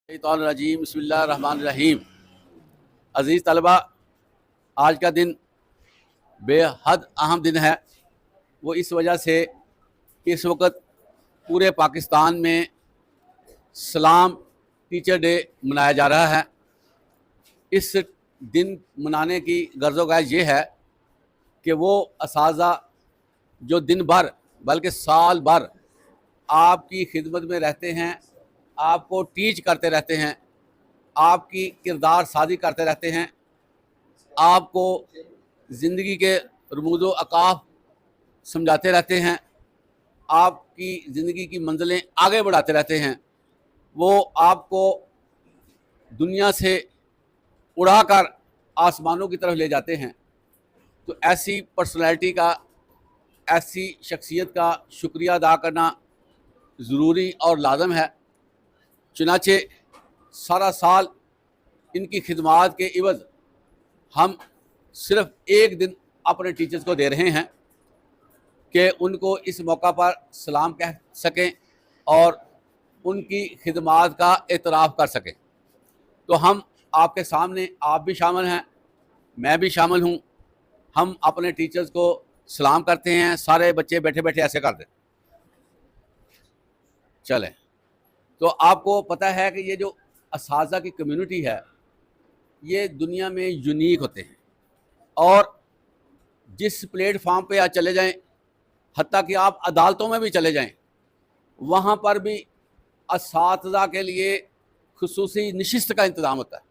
रजीम बिस्मिल्लाहिर्रहमानिर्रहीम। अज़ीज़ तलबा, आज का दिन बेहद अहम दिन है। वो इस वजह से कि इस वक्त पूरे पाकिस्तान में सलाम टीचर डे मनाया जा रहा है। इस दिन मनाने की गर्ज़ो गायज़ ये है कि वो असातिज़ा जो दिन भर बल्कि साल भर आपकी खिदमत में रहते हैं, आपको टीच करते रहते हैं, आपकी किरदार साजी करते रहते हैं, आपको ज़िंदगी के रमूज़ व अकाफ़ समझाते रहते हैं, आपकी ज़िंदगी की मंजिलें आगे बढ़ाते रहते हैं। वो आपको दुनिया से उड़ाकर आसमानों की तरफ ले जाते हैं। तो ऐसी पर्सनैलिटी का, ऐसी शख्सियत का शुक्रिया अदा करना ज़रूरी और लाज़म है। चुनाचे सारा साल इनकी खिदमात के इवज़ हम सिर्फ़ एक दिन अपने टीचर्स को दे रहे हैं कि उनको इस मौका पर सलाम कह सकें और उनकी खिदमात का एतराफ़ कर सकें। तो हम आपके सामने, आप भी शामिल हैं, मैं भी शामिल हूँ, हम अपने टीचर्स को सलाम करते हैं। सारे बच्चे बैठे बैठे ऐसे कर दें। चलें, तो आपको पता है कि ये जो असातिज़ा की कम्युनिटी है, ये दुनिया में यूनिक होते हैं और जिस प्लेटफार्म पे आप चले जाएं, हत्ता कि आप अदालतों में भी चले जाएं, वहाँ पर भी असातिज़ा के लिए खुसूसी नशिस्त का इंतज़ाम होता है।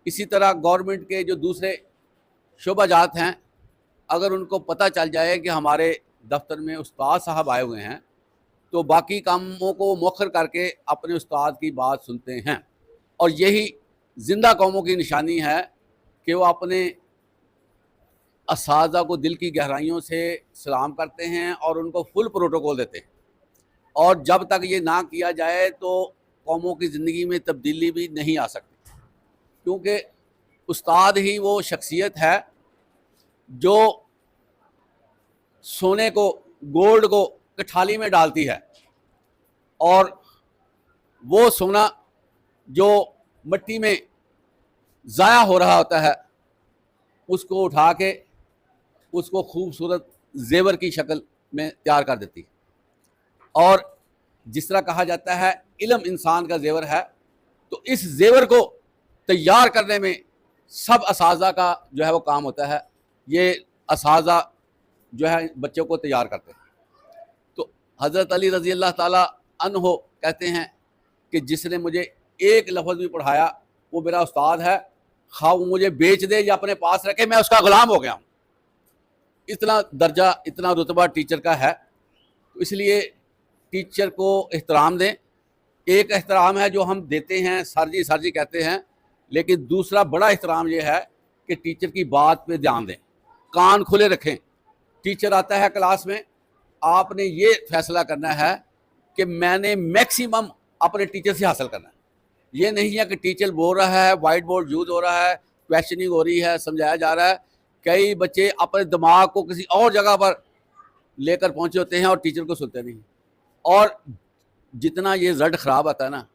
इसी तरह गवर्नमेंट के जो दूसरे शोबाजात हैं, अगर उनको पता चल जाए कि हमारे दफ्तर में उस्ताद साहब आए हुए हैं, तो बाकी कामों को मौखर करके अपने उस्ताद की बात सुनते हैं। और यही ज़िंदा कौमों की निशानी है कि वो अपने असातिज़ा को दिल की गहराइयों से सलाम करते हैं और उनको फुल प्रोटोकॉल देते हैं। और जब तक ये ना किया जाए तो कौमों की ज़िंदगी में तब्दीली भी नहीं आ सकती, क्योंकि उस्ताद ही वो शख्सियत है जो सोने को, गोल्ड को कठाली में डालती है और वो सोना जो मिट्टी में ज़ाया हो रहा होता है, उसको उठा के उसको खूबसूरत जेवर की शक्ल में तैयार कर देती है। और जिस तरह कहा जाता है इल्म इंसान का जेवर है, तो इस जेवर को तैयार करने में सब असातिज़ा का जो है वो काम होता है। ये असातिज़ा जो है बच्चों को तैयार करते हैं। तो हज़रत अली रज़ी अल्लाह ताला अन्हो कहते हैं कि जिसने मुझे एक लफ्ज़ भी पढ़ाया वो मेरा उस्ताद है, खा वो मुझे बेच दे या अपने पास रखे, मैं उसका ग़ुलाम हो गया हूँ। इतना दर्जा, इतना रुतबा टीचर का है। तो इसलिए टीचर को एहतराम दें। एक एहतराम है जो हम देते हैं, सर जी कहते हैं, लेकिन दूसरा बड़ा एहतराम ये है कि टीचर की बात पे ध्यान दें, कान खुले रखें। टीचर आता है क्लास में, आपने ये फैसला करना है कि मैंने मैक्सिमम अपने टीचर से हासिल करना है। ये नहीं है कि टीचर बोल रहा है, वाइट बोर्ड यूज़ हो रहा है, क्वेश्चनिंग हो रही है, समझाया जा रहा है। कई बच्चे अपने दिमाग को किसी और जगह पर लेकर पहुंचे होते हैं और टीचर को सुनते नहीं। और जितना ये रिजल्ट ख़राब आता है ना,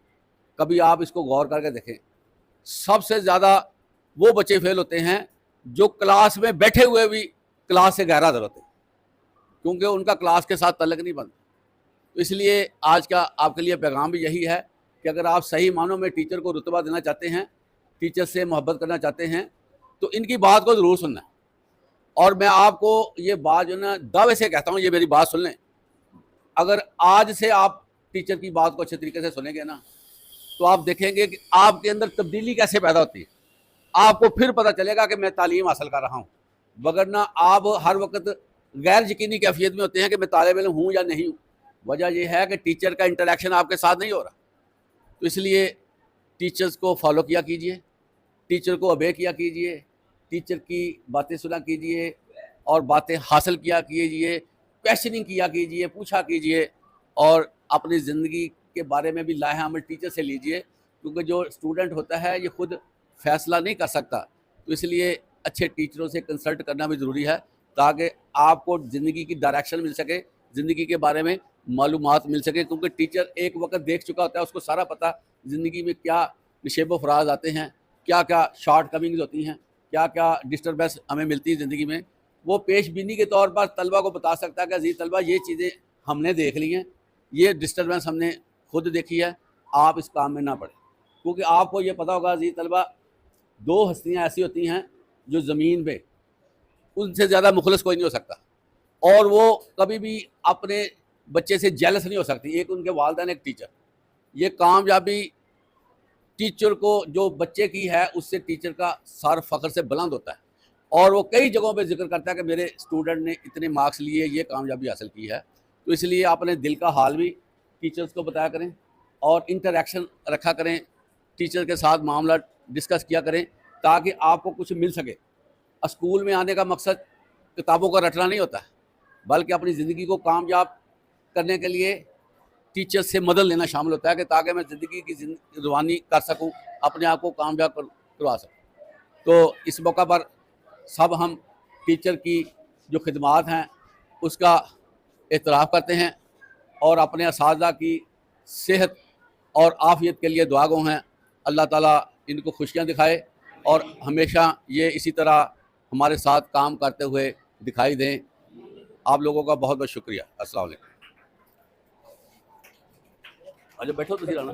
कभी आप इसको गौर करके देखें, सबसे ज़्यादा वो बच्चे फेल होते हैं जो क्लास में बैठे हुए भी क्लास से गैरहाज़िर होते हैं, क्योंकि उनका क्लास के साथ तल्लुक़ नहीं बनता। तो इसलिए आज का आपके लिए पैगाम भी यही है कि अगर आप सही मानों में टीचर को रुतबा देना चाहते हैं, टीचर से मोहब्बत करना चाहते हैं, तो इनकी बात को ज़रूर सुनना है। और मैं आपको ये बात जो ना दावे से कहता हूँ, ये मेरी बात सुन लें। अगर आज से आप टीचर की बात को अच्छे तरीके से सुनेंगे ना, तो आप देखेंगे कि आपके अंदर तब्दीली कैसे पैदा होती है। आपको फिर पता चलेगा कि मैं तालीम हासिल कर रहा हूँ, वगरना आप हर वक्त गैर यकीनी कैफियत में होते हैं कि मैं तालिब इल्म हूँ या नहीं हूँ। वजह यह है कि टीचर का इंटरेक्शन आपके साथ नहीं हो रहा। तो इसलिए टीचर्स को फॉलो किया कीजिए, टीचर को ओबे किया कीजिए, टीचर की बातें सुना कीजिए और बातें हासिल किया कीजिए, क्वेश्चनिंग किया कीजिए, पूछा कीजिए और अपनी ज़िंदगी के बारे में भी लाहे अमल टीचर से लीजिए, क्योंकि जो स्टूडेंट होता है ये खुद फैसला नहीं कर सकता। तो इसलिए अच्छे टीचरों से कंसल्ट करना भी ज़रूरी है, ताकि आपको ज़िंदगी की डायरेक्शन मिल सके, ज़िंदगी के बारे में मालूमात मिल सके। क्योंकि टीचर एक वक्त देख चुका होता है, उसको सारा पता زندگی میں کیا نشیب و فراز آتے ہیں، کیا کیا شارٹ کمنگز ہوتی ہیں، کیا کیا ڈسٹربنس ہمیں ملتی ہے زندگی میں، وہ پیش بینی کے طور پر طلبہ کو بتا سکتا ہے کہ عزیز طلبہ یہ چیزیں ہم نے دیکھ لی ہیں، یہ ڈسٹربنس ہم نے خود دیکھی ہے، آپ اس کام میں نہ پڑیں. کیونکہ آپ کو یہ پتہ ہوگا عزیز طلبہ، دو ہستیاں ایسی ہوتی ہیں جو زمین پہ ان سے زیادہ مخلص کوئی نہیں ہو سکتا، اور وہ کبھی بھی اپنے بچے سے جیلس نہیں ہو سکتی. ایک ان کے والدین، ایک ٹیچر. یہ کامیابی ٹیچر کو جو بچے کی ہے اس سے ٹیچر کا سر فخر سے بلند ہوتا ہے، اور وہ کئی جگہوں پہ ذکر کرتا ہے کہ میرے اسٹوڈنٹ نے اتنے مارکس لیے، یہ کامیابی حاصل کی ہے. تو اس لیے اپنے دل کا حال بھی ٹیچرز کو بتایا کریں، اور انٹریکشن رکھا کریں، ٹیچر کے ساتھ معاملہ ڈسکس کیا کریں تاکہ آپ کو کچھ مل سکے. اسکول میں آنے کا مقصد کتابوں کا رٹنا نہیں ہوتا ہے، بلکہ اپنی زندگی کو کامیاب کرنے کے لیے ٹیچر سے مدد لینا شامل ہوتا ہے، کہ تاکہ میں زندگی کی روانی کر سکوں، اپنے آپ کو کامیاب کروا سکوں. تو اس موقع پر سب ہم ٹیچر کی جو خدمات ہیں اس کا اعتراف کرتے ہیں، اور اپنے اساتذہ کی صحت اور عافیت کے لیے دعا گو ہیں. اللہ تعالیٰ ان کو خوشیاں دکھائے اور ہمیشہ یہ اسی طرح ہمارے ساتھ کام کرتے ہوئے دکھائی دیں. آپ لوگوں کا بہت بہت شکریہ. السلام علیکم. اچھا بیٹھو تو رانا.